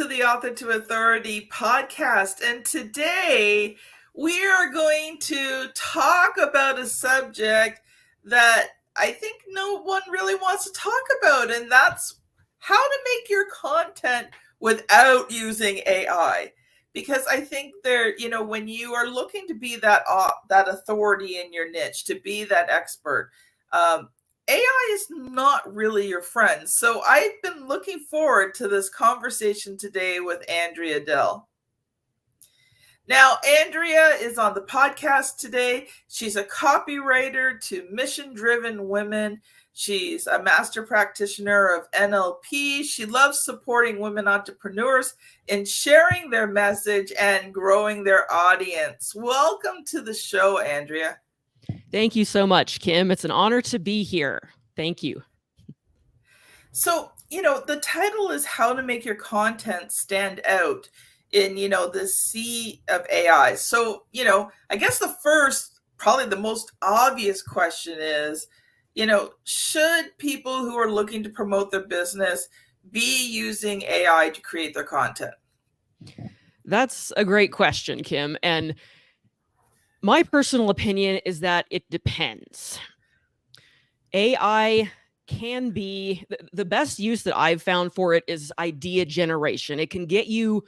to the Author to Authority podcast. And today we are going to talk about a subject that I think no one really wants to talk about, and that's how to make your content without using AI. Because I think when you are looking to be that authority in your niche, to be that expert, AI is not really your friend. So I've been looking forward to this conversation today with Andrea Dell. Now, Andrea is on the podcast today. She's a copywriter to mission-driven women. She's a master practitioner of NLP. She loves supporting women entrepreneurs in sharing their message and growing their audience. Welcome to the show, Andrea. Thank you so much, Kim. It's an honor to be here. Thank you. So, the title is How to Make Your Content Stand Out in, the sea of AI. So, I guess the first, probably the most obvious question is, should people who are looking to promote their business be using AI to create their content? That's a great question, Kim. And my personal opinion is that it depends. AI can be, the best use that I've found for it is idea generation. It can get you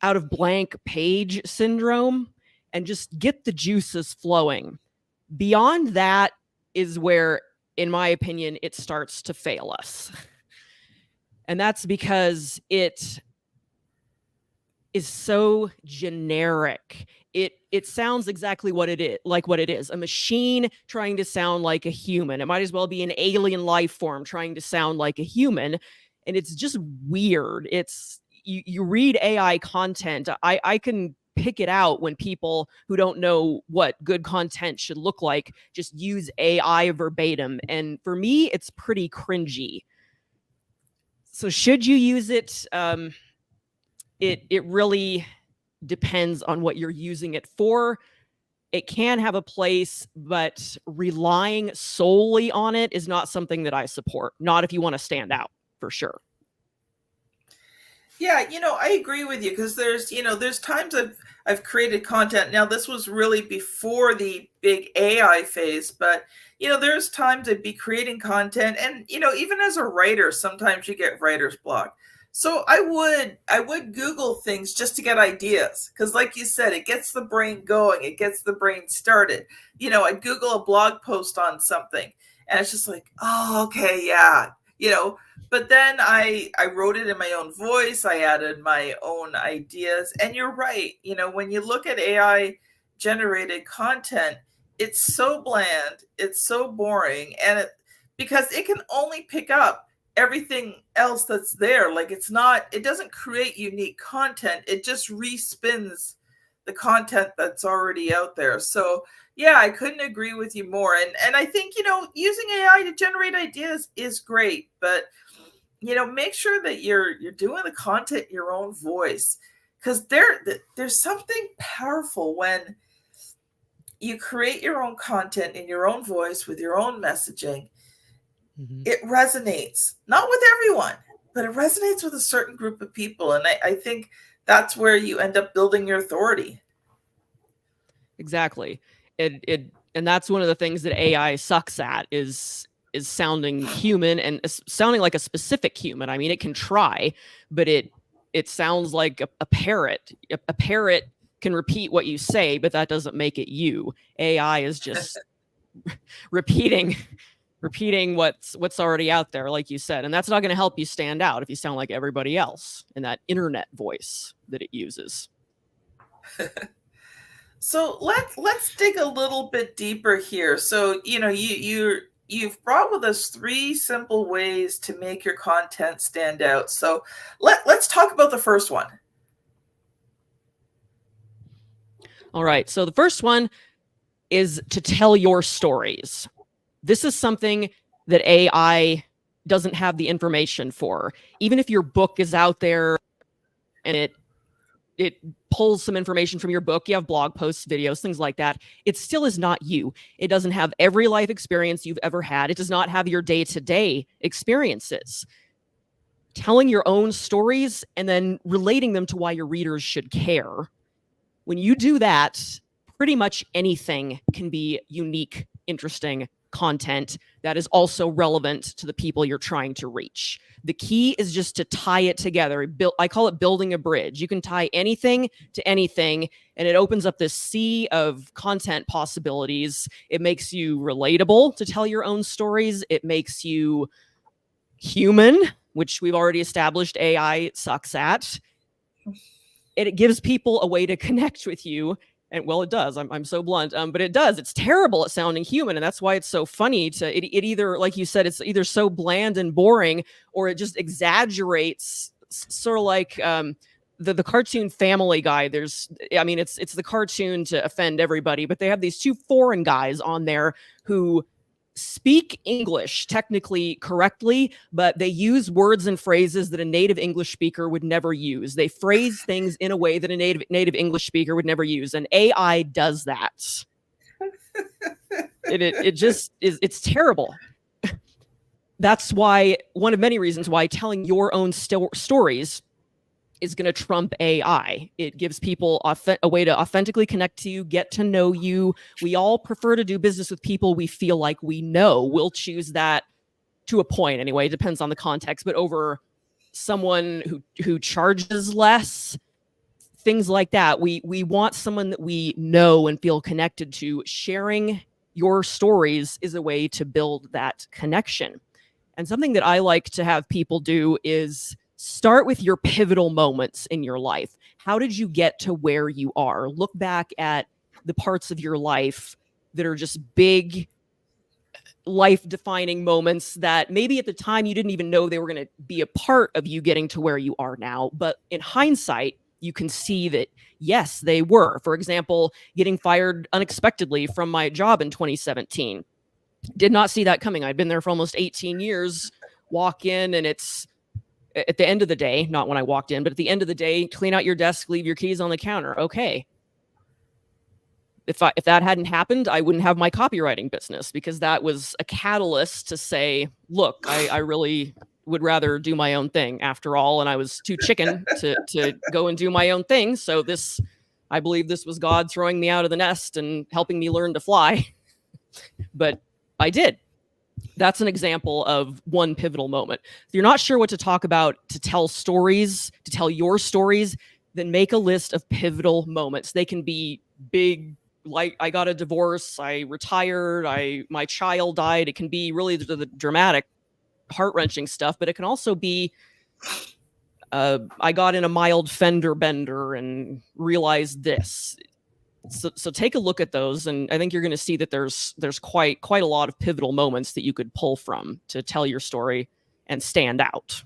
out of blank page syndrome and just get the juices flowing. Beyond that is where, in my opinion, it starts to fail us. And that's because it is so generic. It sounds exactly what it is, a machine trying to sound like a human. It might as well be an alien life form trying to sound like a human. And it's just weird. You read AI content. I can pick it out when people who don't know what good content should look like just use AI verbatim. And for me, it's pretty cringy. So should you use it? It really depends on what you're using it for. It can have a place, but relying solely on it is not something that I support. Not if you want to stand out, for sure. Yeah, I agree with you, because there's times I've created content. Now, this was really before the big AI phase, but there's times I'd be creating content, and even as a writer, sometimes you get writer's block. So I would Google things just to get ideas, because like you said, it gets the brain going, it gets the brain started. I'd Google a blog post on something, and it's just like, oh, okay, yeah, but then I wrote it in my own voice. I added my own ideas. And you're right. When you look at AI generated content, it's so bland, it's so boring, and because it can only pick up everything else that's there. Like, it doesn't create unique content. It just respins the content that's already out there. So yeah, I couldn't agree with you more. And I think, using AI to generate ideas is great, but make sure that you're doing the content in your own voice, because there's something powerful when you create your own content in your own voice with your own messaging. Mm-hmm. It resonates, not with everyone, but it resonates with a certain group of people. And I think that's where you end up building your authority. Exactly. And that's one of the things that AI sucks at is sounding human and sounding like a specific human. I mean, it can try, but it sounds like a parrot. A parrot can repeat what you say, but that doesn't make it you. AI is just repeating what's already out there, like you said. And that's not going to help you stand out if you sound like everybody else in that internet voice that it uses. So let's dig a little bit deeper here. So, you've brought with us 3 simple ways to make your content stand out. So let's talk about the first one. All right. So the first one is to tell your stories. This is something that AI doesn't have the information for. Even if your book is out there and it pulls some information from your book, you have blog posts, videos, things like that, it still is not you. It doesn't have every life experience you've ever had. It does not have your day-to-day experiences. telling your own stories and then relating them to why your readers should care. When you do that, pretty much anything can be unique, interesting content that is also relevant to the people you're trying to reach. The key is just to tie it together. I call it building a bridge. You can tie anything to anything, and it opens up this sea of content possibilities. It makes you relatable to tell your own stories. It makes you human, which we've already established AI sucks at. It gives people a way to connect with you. And well, it does. I'm so blunt, but it does. It's terrible at sounding human, and that's why it's so funny. It either, like you said, it's either so bland and boring, or it just exaggerates. Sort of like the cartoon Family Guy. It's the cartoon to offend everybody, but they have these two foreign guys on there who speak English technically correctly, but they use words and phrases that a native English speaker would never use. They phrase things in a way that a native English speaker would never use, and AI does that. It just is. It's terrible. That's why, one of many reasons why telling your own stories is going to trump AI. It gives people a way to authentically connect to you, get to know you. We all prefer to do business with people we feel like we know. We'll choose that to a point anyway. It depends on the context, but over someone who charges less, things like that. We want someone that we know and feel connected to. Sharing your stories is a way to build that connection. And something that I like to have people do is start with your pivotal moments in your life. How did you get to where you are? Look back at the parts of your life that are just big, life-defining moments that maybe at the time you didn't even know they were going to be a part of you getting to where you are now. But in hindsight, you can see that, yes, they were. For example, getting fired unexpectedly from my job in 2017. Did not see that coming. I'd been there for almost 18 years. Walk in, and it's at the end of the day, not when I walked in, but at the end of the day, clean out your desk, leave your keys on the counter. Okay. If that hadn't happened, I wouldn't have my copywriting business, because that was a catalyst to say, look, I really would rather do my own thing after all. And I was too chicken to go and do my own thing. So I believe this was God throwing me out of the nest and helping me learn to fly. But I did. That's an example of one pivotal moment. If you're not sure what to talk about to tell your stories, then make a list of pivotal moments. They can be big, like I got a divorce, I retired, my child died. It can be really the dramatic, heart-wrenching stuff, but it can also be I got in a mild fender bender and realized this. So take a look at those, and I think you're going to see that there's quite a lot of pivotal moments that you could pull from to tell your story and stand out.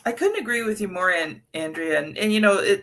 I couldn't agree with you more, Andrea. And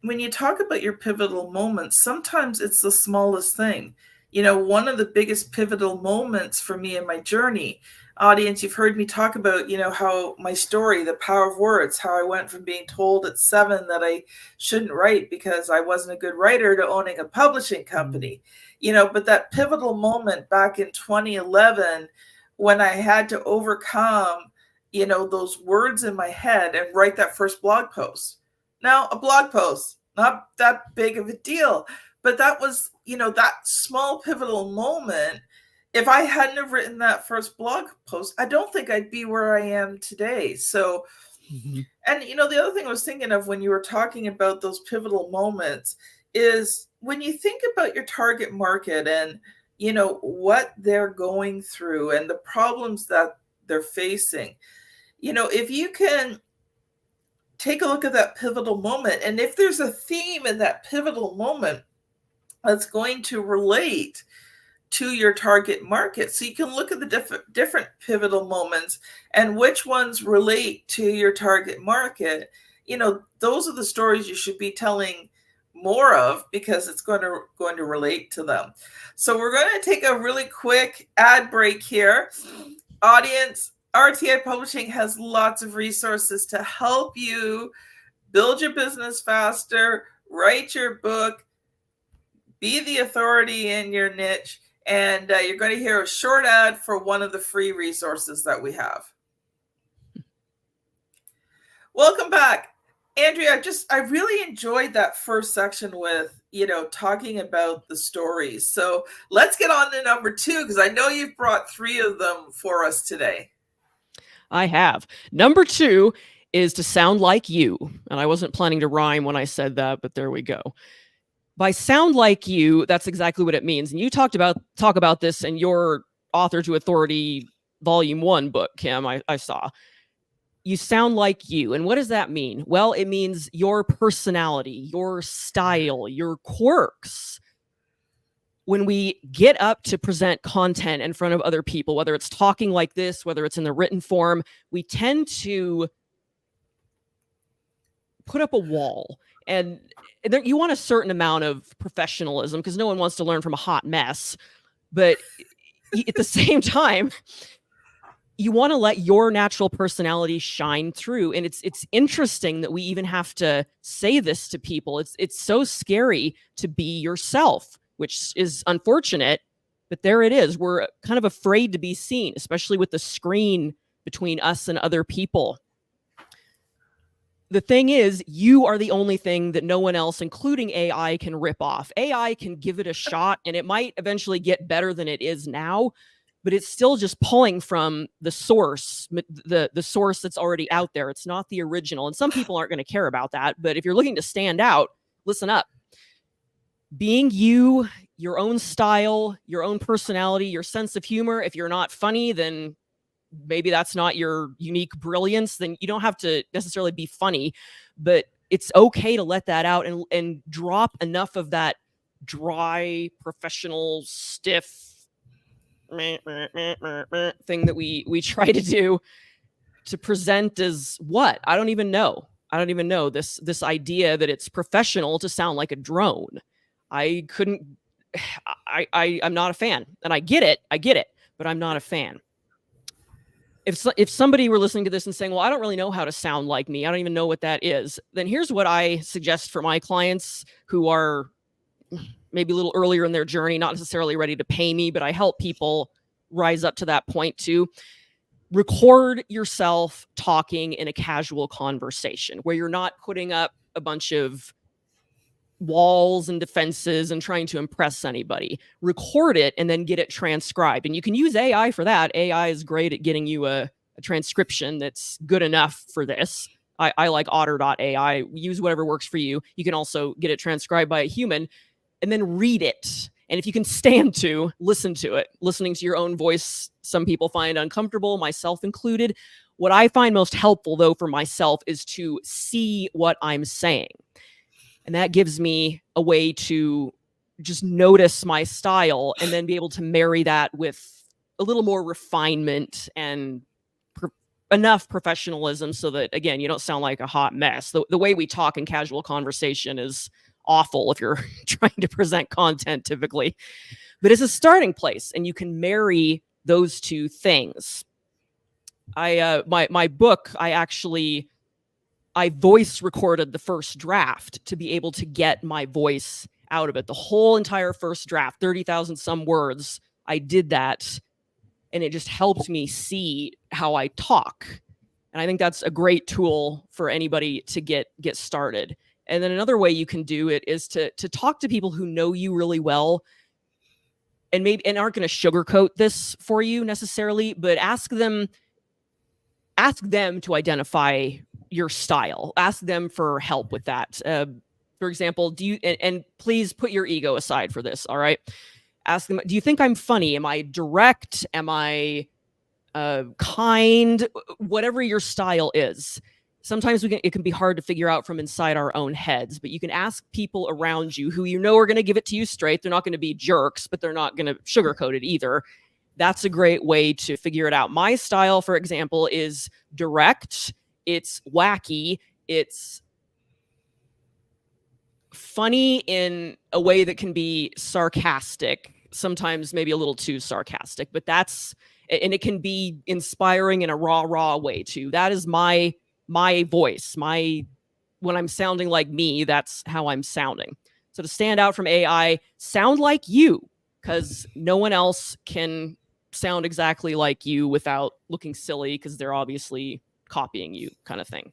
when you talk about your pivotal moments, sometimes it's the smallest thing. One of the biggest pivotal moments for me in my journey, audience, you've heard me talk about, how my story, the power of words, how I went from being told at 7 that I shouldn't write because I wasn't a good writer to owning a publishing company. But that pivotal moment back in 2011, when I had to overcome, those words in my head and write that first blog post. Now, a blog post, not that big of a deal, but that was, that small pivotal moment. If I hadn't have written that first blog post, I don't think I'd be where I am today. So, and the other thing I was thinking of when you were talking about those pivotal moments is when you think about your target market and, what they're going through and the problems that they're facing, if you can take a look at that pivotal moment, and if there's a theme in that pivotal moment that's going to relate to your target market, so you can look at the different pivotal moments and which ones relate to your target market, those are the stories you should be telling more of, because it's going to relate to them. So we're going to take a really quick ad break here. Audience, RTI Publishing has lots of resources to help you build your business faster, write your book, be the authority in your niche, and you're going to hear a short ad for one of the free resources that we have. Welcome back. Andrea, I really enjoyed that first section with, talking about the stories. So let's get on to number 2, because I know you've brought 3 of them for us today. I have. Number 2 is to sound like you. And I wasn't planning to rhyme when I said that, but there we go. By sound like you, that's exactly what it means. And you talk about this in your Author to Authority Volume 1 book, Kim, I saw. You sound like you. And what does that mean? Well, it means your personality, your style, your quirks. When we get up to present content in front of other people, whether it's talking like this, whether it's in the written form, we tend to put up a wall. And you want a certain amount of professionalism, because no one wants to learn from a hot mess. But at the same time, you want to let your natural personality shine through. And it's interesting that we even have to say this to people. It's so scary to be yourself, which is unfortunate, but there it is. We're kind of afraid to be seen, especially with the screen between us and other people. The thing is, you are the only thing that no one else, including AI, can rip off. AI can give it a shot, and it might eventually get better than it is now, but it's still just pulling from the source, the source that's already out there. It's not the original. And some people aren't going to care about that. But if you're looking to stand out, listen up. Being you, your own style, your own personality, your sense of humor. If you're not funny, then maybe that's not your unique brilliance. Then you don't have to necessarily be funny, but it's okay to let that out and drop enough of that dry, professional, stiff thing that we try to do to present as what? I don't even know. This idea that it's professional to sound like a drone. I'm not a fan. And I get it, but I'm not a fan. If somebody were listening to this and saying, well, I don't really know how to sound like me, I don't even know what that is, then here's what I suggest for my clients who are maybe a little earlier in their journey, not necessarily ready to pay me, but I help people rise up to that point too. Record yourself talking in a casual conversation where you're not putting up a bunch of walls and defenses and trying to impress anybody. Record it and then get it transcribed. And you can use AI for that. AI is great at getting you a transcription that's good enough for this. I like otter.ai. Use whatever works for you. You can also get it transcribed by a human and then read it. And if you can stand to, listen to it. Listening to your own voice, some people find uncomfortable, myself included. What I find most helpful, though, for myself is to see what I'm saying. And that gives me a way to just notice my style and then be able to marry that with a little more refinement and enough professionalism so that, again, you don't sound like a hot mess. The way we talk in casual conversation is awful if you're trying to present content typically. But it's a starting place, and you can marry those two things. My book, I voice recorded the first draft to be able to get my voice out of it. The whole entire first draft, 30,000 some words, I did that, and it just helped me see how I talk. And I think that's a great tool for anybody to get started. And then another way you can do it is to talk to people who know you really well and aren't going to sugarcoat this for you necessarily, but ask them to identify your style. Ask them for help with that. For example, and please put your ego aside for this, all right? Ask them, do you think I'm funny? Am I direct? Am I kind? Whatever your style is. Sometimes it can be hard to figure out from inside our own heads, but you can ask people around you who you know are going to give it to you straight. They're not going to be jerks, but they're not going to sugarcoat it either. That's a great way to figure it out. My style, for example, is direct. It's wacky. It's funny in a way that can be sarcastic, sometimes maybe a little too sarcastic, but and it can be inspiring in a raw way too. That is my voice. When I'm sounding like me, that's how I'm sounding. So to stand out from AI, sound like you, because no one else can sound exactly like you without looking silly, because they're obviously copying you, kind of thing.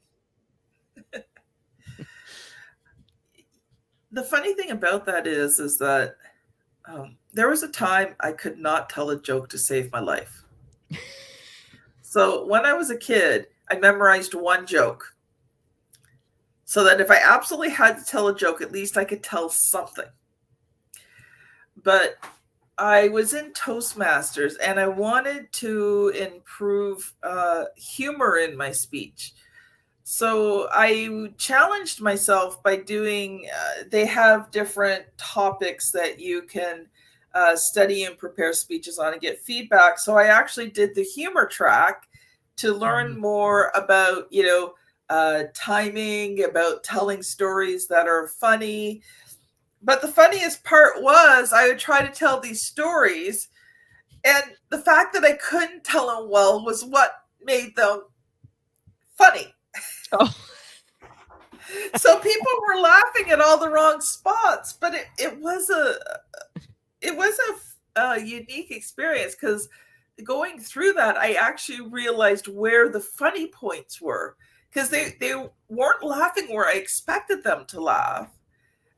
The funny thing about that is that there was a time I could not tell a joke to save my life. So when I was a kid, I memorized one joke so that if I absolutely had to tell a joke, at least I could tell something. But I was in Toastmasters and I wanted to improve humor in my speech. So I challenged myself by doing, they have different topics that you can study and prepare speeches on and get feedback. So I actually did the humor track to learn more about, timing, about telling stories that are funny. But the funniest part was I would try to tell these stories, and the fact that I couldn't tell them well was what made them funny. Oh. So people were laughing at all the wrong spots, but it was a unique experience, because going through that, I actually realized where the funny points were, because they weren't laughing where I expected them to laugh.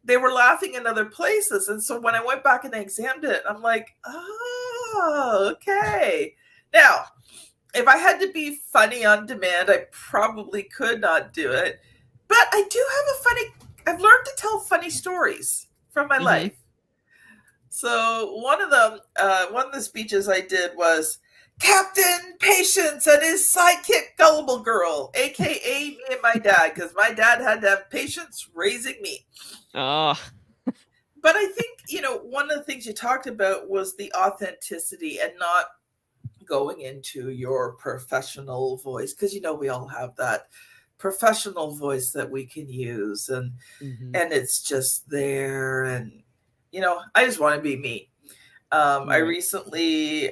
They were laughing in other places. And so when I went back and I examined it, I'm like, oh, okay. Now, if I had to be funny on demand, I probably could not do it. But I do have I've learned to tell funny stories from my life. So one of the speeches I did was Captain Patience and his sidekick Gullible Girl, aka me and my dad, because my dad had to have patience raising me. Oh. But I think, one of the things you talked about was the authenticity and not going into your professional voice, because we all have that professional voice that we can use, and it's just there, and I just want to be me. I recently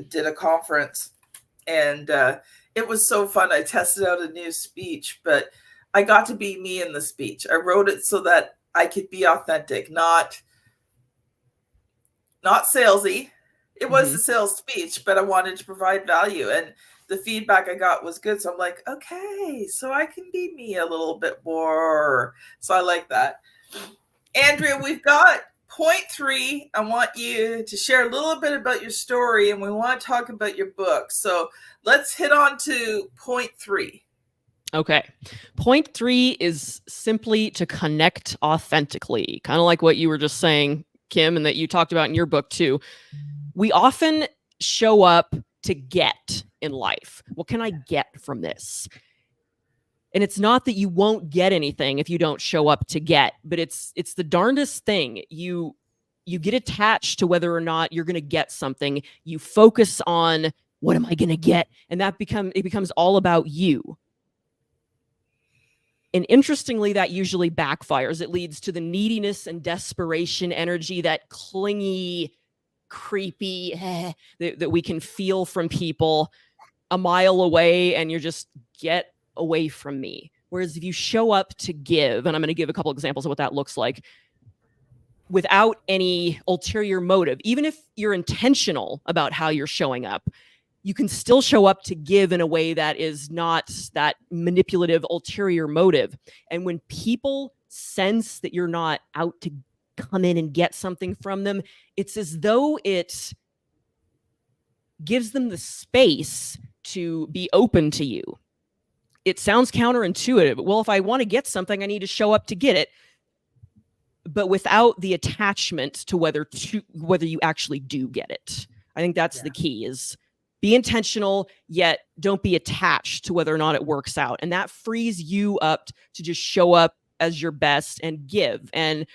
did a conference, and it was so fun. I tested out a new speech, but I got to be me in the speech. I wrote it so that I could be authentic, not salesy. It was a sales speech, but I wanted to provide value, and the feedback I got was good. So I'm like, okay, so I can be me a little bit more. So I like that. Andrea, we've got point 3. I want you to share a little bit about your story, and we want to talk about your book. So let's hit on to point 3. Okay. Point 3 is simply to connect authentically, kind of like what you were just saying, Kim, and that you talked about in your book too. We often show up to get in life. What can I get from this? And it's not that you won't get anything if you don't show up to get, but it's the darndest thing. You get attached to whether or not you're going to get something. You focus on, what am I going to get? And it becomes all about you. And interestingly, that usually backfires. It leads to the neediness and desperation energy, that clingy, creepy that we can feel from people a mile away, and you're just, get away from me. Whereas if you show up to give, and I'm going to give a couple examples of what that looks like, without any ulterior motive, even if you're intentional about how you're showing up, you can still show up to give in a way that is not that manipulative ulterior motive. And when people sense that you're not out to come in and get something from them, it's as though it gives them the space to be open to you. It sounds counterintuitive. Well, if I want to get something, I need to show up to get it, but without the attachment to whether you actually do get it. I think that's the key, is be intentional, yet don't be attached to whether or not it works out. And that frees you up to just show up as your best and give, and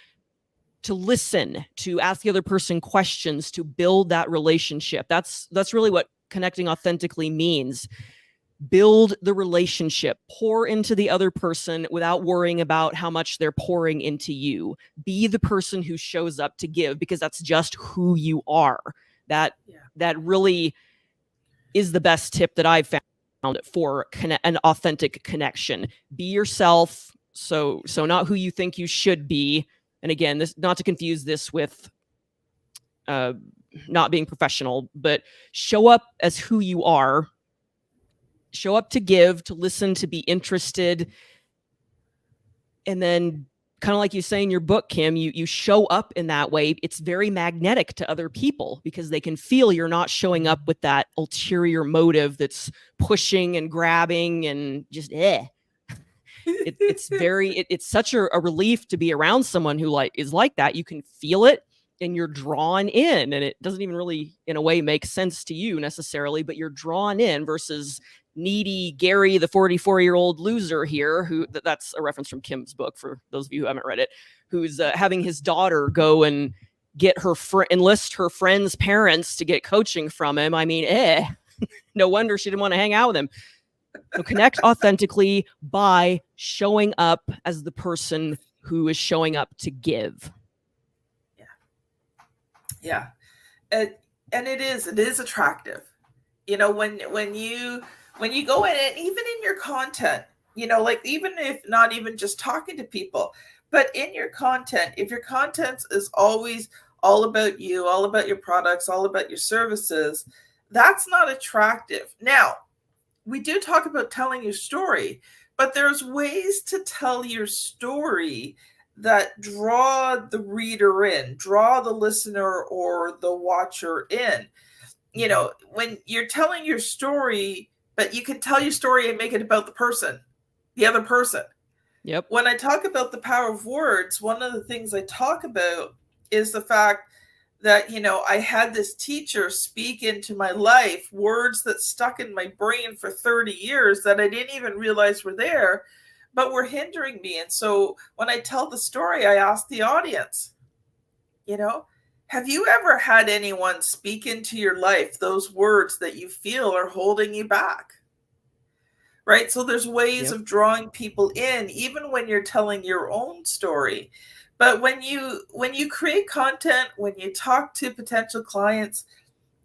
to listen, to ask the other person questions, to build that relationship. That's really what connecting authentically means. Build the relationship, pour into the other person without worrying about how much they're pouring into you. Be the person who shows up to give, because that's just who you are. That really is the best tip that I've found for an authentic connection. Be yourself. So not who you think you should be. And again, this, not to confuse this with not being professional, but show up as who you are. Show up to give, to listen, to be interested, And then kind of like you say in your book, Kim, you show up in that way. It's very magnetic to other people because they can feel you're not showing up with that ulterior motive that's pushing and grabbing and just it's such a relief to be around someone who is like that. You can feel it and you're drawn in, and it doesn't even really in a way make sense to you necessarily, but you're drawn in versus needy Gary, the 44-year-old loser here, who that's a reference from Kim's book for those of you who haven't read it, who's having his daughter go and get enlist her friend's parents to get coaching from him. I mean, no wonder she didn't want to hang out with him. So connect authentically by showing up as the person who is showing up to give. Yeah. And it is attractive. When you go in, and even in your content, like even if not even just talking to people, but in your content, if your content is always all about you, all about your products, all about your services, that's not attractive. Now, we do talk about telling your story, but there's ways to tell your story that draw the reader in, draw the listener or the watcher in. When you're telling your story, but you can tell your story and make it about the other person. Yep. When I talk about the power of words, one of the things I talk about is the fact that, I had this teacher speak into my life words that stuck in my brain for 30 years that I didn't even realize were there, but were hindering me. And so when I tell the story, I ask the audience, have you ever had anyone speak into your life those words that you feel are holding you back? Right? So there's ways of drawing people in, even when you're telling your own story. But when you create content, when you talk to potential clients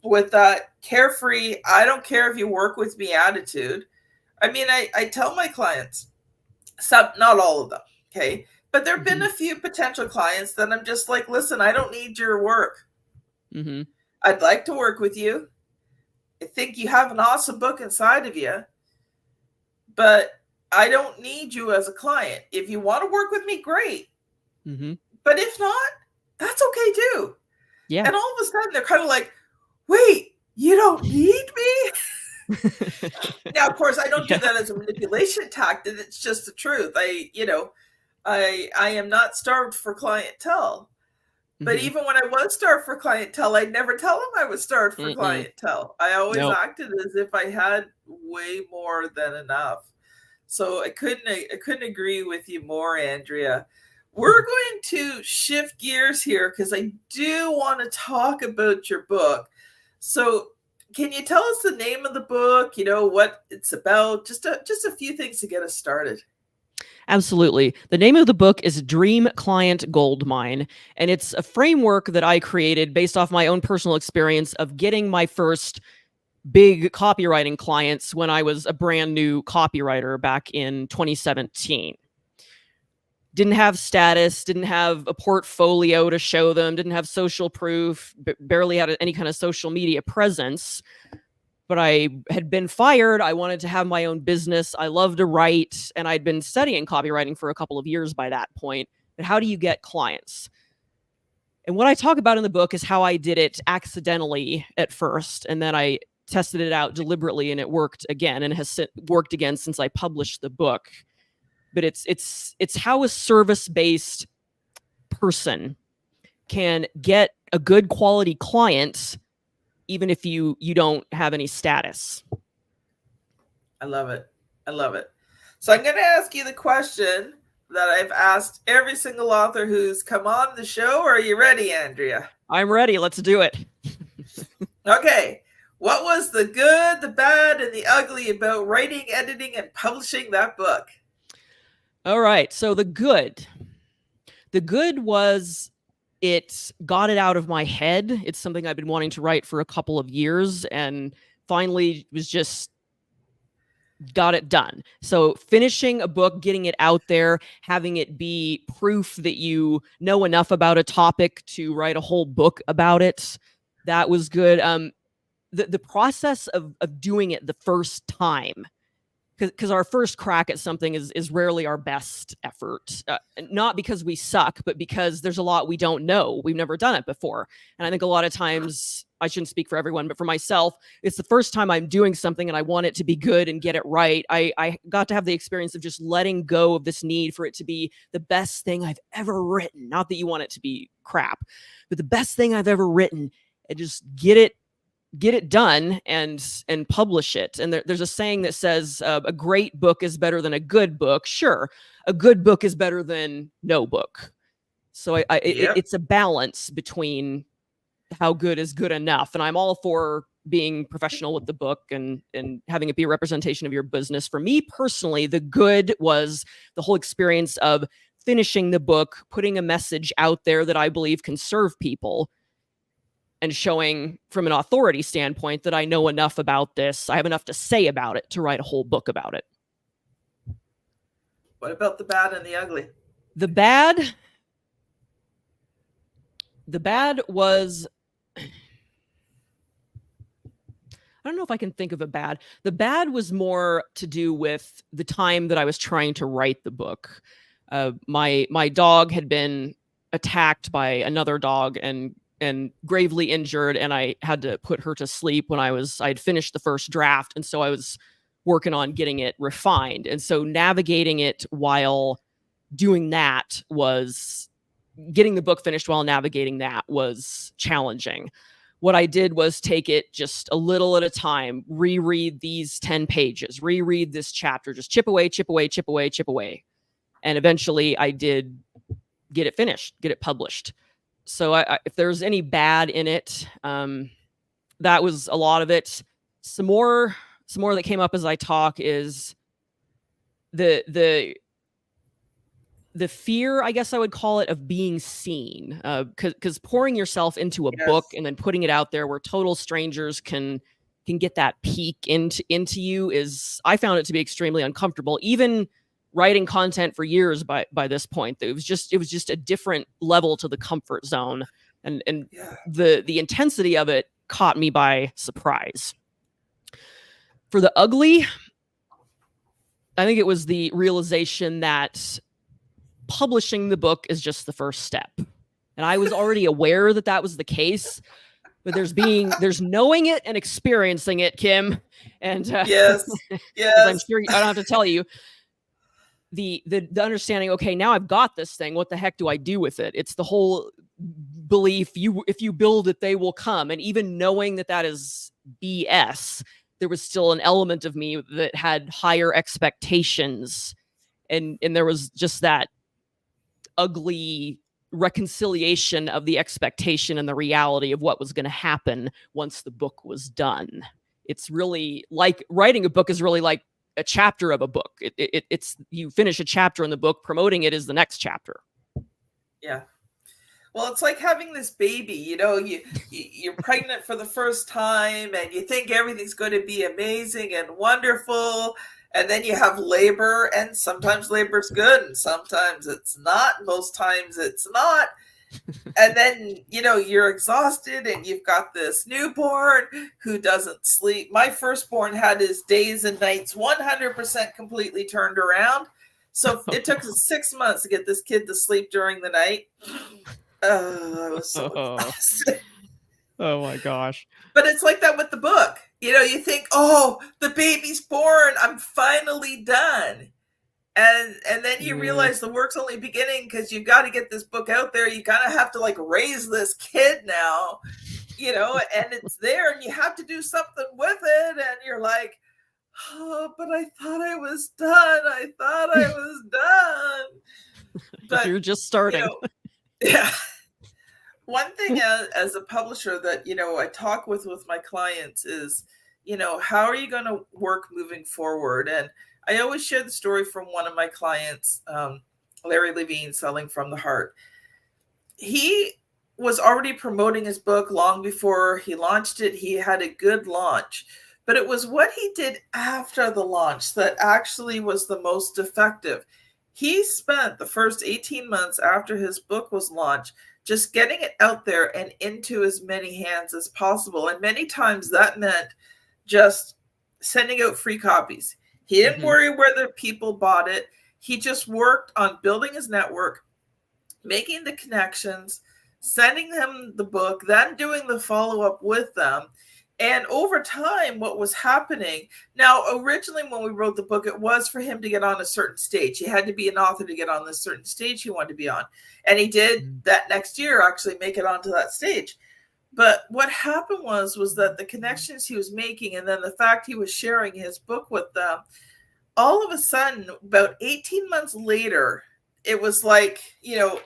with that carefree, I don't care if you work with me attitude. I mean, I tell my clients, not all of them, okay? But there have been a few potential clients that I'm just like, listen, I don't need your work. I'd like to work with you. I think you have an awesome book inside of you, but I don't need you as a client. If you want to work with me, great. But if not, that's okay too. Yeah. And all of a sudden they're kind of like, wait, you don't need me? Now, of course, I don't do that as a manipulation tactic. It's just the truth. I am not starved for clientele. But even when I was starved for clientele, I'd never tell them I was starved for clientele. I always acted as if I had way more than enough. So I couldn't agree with you more, Andrea. We're going to shift gears here because I do want to talk about your book. So can you tell us the name of the book, what it's about, just a few things to get us started? Absolutely. The name of the book is Dream Client Goldmine, and it's a framework that I created based off my own personal experience of getting my first big copywriting clients when I was a brand new copywriter back in 2017. Didn't have status, didn't have a portfolio to show them, didn't have social proof, barely had any kind of social media presence. But I had been fired. I wanted to have my own business. I love to write, and I'd been studying copywriting for a couple of years by that point. But how do you get clients? And what I talk about in the book is how I did it accidentally at first, and then I tested it out deliberately, and it worked again, and has worked again since I published the book. But it's how a service-based person can get a good quality client even if you don't have any status. I love it. So I'm going to ask you the question that I've asked every single author who's come on the show. Are you ready, Andrea? I'm ready. Let's do it. Okay. What was the good, the bad, and the ugly about writing, editing, and publishing that book? All right. So the good was it got it out of my head. It's something I've been wanting to write for a couple of years, and finally was just got it done. So finishing a book, getting it out there, having it be proof that you know enough about a topic to write a whole book about it, that was good. The process of doing it the first time because our first crack at something is rarely our best effort, not because we suck, but because there's a lot we don't know. We've never done it before. And I think a lot of times, I shouldn't speak for everyone, but for myself, it's the first time I'm doing something and I want it to be good and get it right. I got to have the experience of just letting go of this need for it to be the best thing I've ever written. Not that you want it to be crap, but the best thing I've ever written, and just get it done and publish it. And there's a saying that says a great book is better than a good book. Sure, a good book is better than no book. So it's a balance between how good is good enough. And I'm all for being professional with the book and having it be a representation of your business. For me personally, the good was the whole experience of finishing the book, putting a message out there that I believe can serve people, and showing from an authority standpoint that I know enough about this. I have enough to say about it to write a whole book about it. What about the bad and the ugly? The bad was, I don't know if I can think of a bad. The bad was more to do with the time that I was trying to write the book. My dog had been attacked by another dog and gravely injured, and I had to put her to sleep when I'd finished the first draft, and so I was working on getting it refined. And so navigating it while doing that was, getting the book finished while navigating that was challenging. What I did was take it just a little at a time, reread these 10 pages, reread this chapter, just chip away, chip away, chip away, chip away. And eventually I did get it finished, get it published. So if there's any bad in it, that was a lot of it. Some more that came up as I talk is the fear, I guess I would call it, of being seen. Because pouring yourself into a book and then putting it out there where total strangers can get that peek into you I found it to be extremely uncomfortable. Even writing content for years by this point, it was just a different level to the comfort zone, and the intensity of it caught me by surprise. For the ugly, I think it was the realization that publishing the book is just the first step. And I was already aware that was the case, but there's knowing it and experiencing it, Kim. And yes. I'm sure I don't have to tell you, the understanding, okay, now I've got this thing, what the heck do I do with it? It's the whole belief, if you build it, they will come. And even knowing that is BS, there was still an element of me that had higher expectations. And there was just that ugly reconciliation of the expectation and the reality of what was going to happen once the book was done. It's really like writing a book is really like a chapter of a book. It's you finish a chapter in the book, promoting it is the next chapter. Yeah. Well, it's like having this baby, you're pregnant for the first time and you think everything's going to be amazing and wonderful. And then you have labor, and sometimes labor's good and sometimes it's not. Most times it's not. And then, you're exhausted and you've got this newborn who doesn't sleep. My firstborn had his days and nights 100% completely turned around. So it took us 6 months to get this kid to sleep during the night. I was so exhausted. Oh my gosh. But it's like that with the book. You think, oh, the baby's born. I'm finally done. And then you realize the work's only beginning because you've got to get this book out there. You kind of have to raise this kid now, and it's there and you have to do something with it. And you're like, oh, but I thought I was done. But you're just starting. Yeah. One thing as a publisher that, I talk with my clients is, how are you going to work moving forward? And I always share the story from one of my clients, Larry Levine, Selling from the Heart. He was already promoting his book long before he launched it. He had a good launch, but it was what he did after the launch that actually was the most effective. He spent the first 18 months after his book was launched just getting it out there and into as many hands as possible. And many times that meant just sending out free copies. He didn't worry whether people bought it. He just worked on building his network, making the connections, sending them the book, then doing the follow-up with them. And over time, what was happening, now, originally when we wrote the book, it was for him to get on a certain stage. He had to be an author to get on this certain stage he wanted to be on. And he did that next year, actually make it onto that stage. But what happened was that the connections he was making, and then the fact he was sharing his book with them, all of a sudden, about 18 months later, it was like,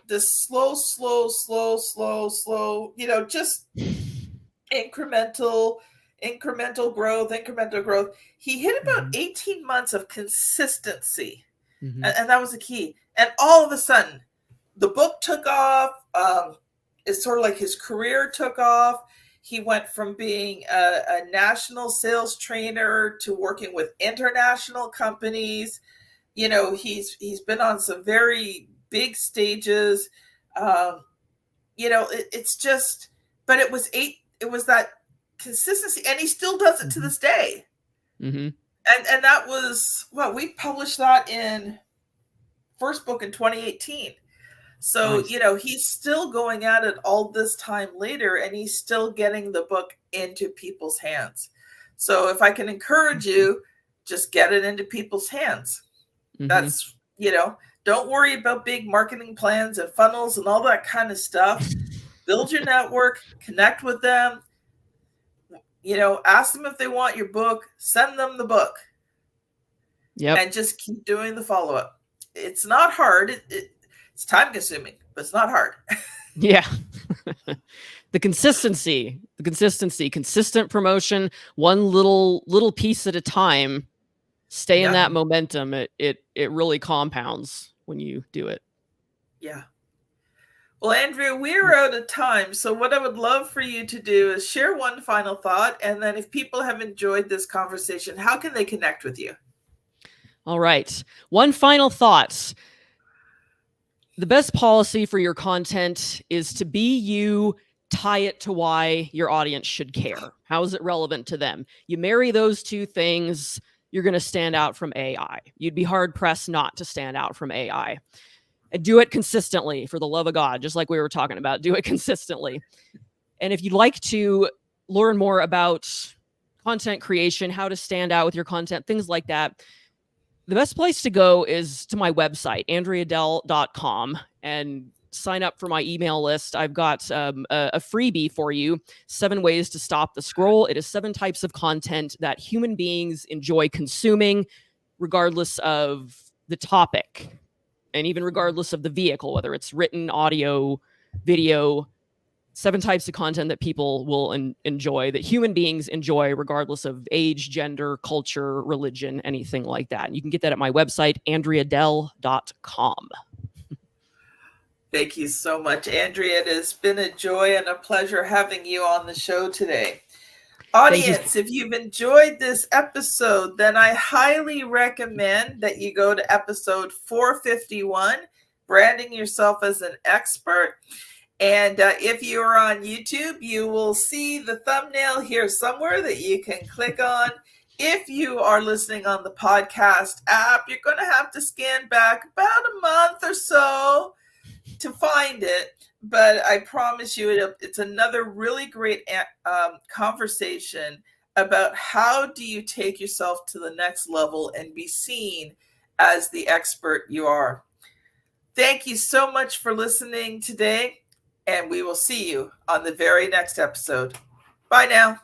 this slow, just incremental growth. He hit about 18 months of consistency. And that was the key. And all of a sudden, the book took off. It's sort of like his career took off. He went from being a national sales trainer to working with international companies. He's been on some very big stages. It's just, but it was that consistency, and he still does it to this day. And that was, we published that in first book in 2018. So, nice. He's still going at it all this time later, and he's still getting the book into people's hands. So if I can encourage you, just get it into people's hands. That's, don't worry about big marketing plans and funnels and all that kind of stuff. Build your network, connect with them, ask them if they want your book, send them the book. And just keep doing the follow-up. It's not hard. It's time consuming, but it's not hard. The consistency, consistent promotion, one little piece at a time, stay in that momentum. It really compounds when you do it. Yeah. Well, Andrea, we're out of time. So what I would love for you to do is share one final thought. And then if people have enjoyed this conversation, how can they connect with you? All right. One final thought. The best policy for your content is to be you, tie it to why your audience should care. How is it relevant to them? You marry those two things, you're going to stand out from AI. You'd be hard pressed not to stand out from AI. And do it consistently, for the love of God, just like we were talking about. Do it consistently. And if you'd like to learn more about content creation, how to stand out with your content, things like that, the best place to go is to my website, andreadell.com, and sign up for my email list. I've got a freebie for you, 7 ways to stop the scroll. It is 7 types of content that human beings enjoy consuming, regardless of the topic, and even regardless of the vehicle, whether it's written, audio, video. 7 types of content that people will enjoy, that human beings enjoy, regardless of age, gender, culture, religion, anything like that. And you can get that at my website, andreadell.com. Thank you so much, Andrea. It has been a joy and a pleasure having you on the show today. Audience, if you've enjoyed this episode, then I highly recommend that you go to episode 451, Branding Yourself as an Expert. And if you are on YouTube, you will see the thumbnail here somewhere that you can click on. If you are listening on the podcast app, you're going to have to scan back about a month or so to find it. But I promise you, it's another really great conversation about how do you take yourself to the next level and be seen as the expert you are. Thank you so much for listening today. And we will see you on the very next episode. Bye now.